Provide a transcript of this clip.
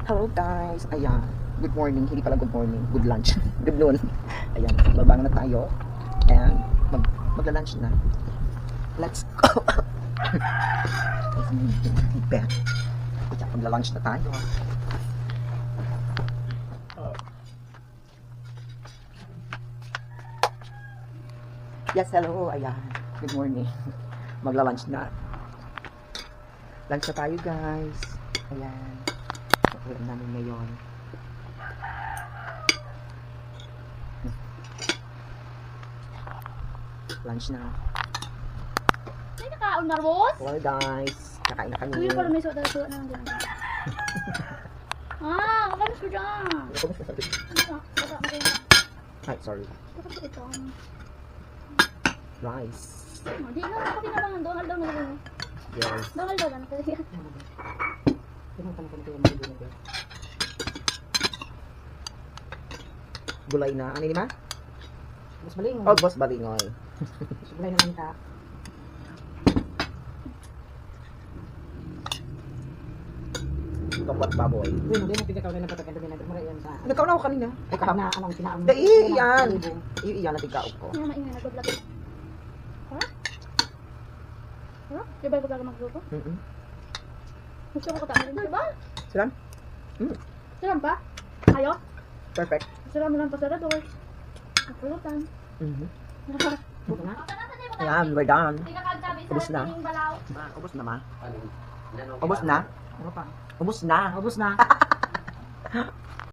Hello guys, ayan. Good morning, hindi pala good morning, good lunch. Good noon. Ayan, babang na tayo. And magla-lunch na. Let's go. Magla-lunch na tayo. Yes, hello. Ayan. Good morning. Magla-lunch na. Lunch na tayo guys. Ayan. Ulam namin ngayon. Lunch na. Ay, nakaon na Rose? Hello guys. Kakain na kami. Ayun pala may soda-soda na lang dyan. Kamis ko dyan. Ay, sorry. Bakit ko ito? Rice. Di na ako pinabangan. Donald daw na lang. Yes. Donald daw lang. Gulay na. Ano yun ma? Mas maling. Oh, boss balingoy. Gulay naman ka. Kapat baboy. Uy, hindi mo pinakaw na napatakan din na yan sa. Nagkaw na ako kanina. Ay, kahit na anong sinaam. Dai, yan. Iyan na tigkaok ko. Nga maingay na goblag. Ha? Ha? Di ba goblag magluto? Gusto ko katamin rin. Diba? Silan? Siram pa? Ayaw? Perfect. Siram mo lang pa sa rador. Nakulutan. Buto na. Ayan, we're done. Ubus na. Balaw. Ubus na ma. Ubus na? Ano pa? Ubus na. Ubus na.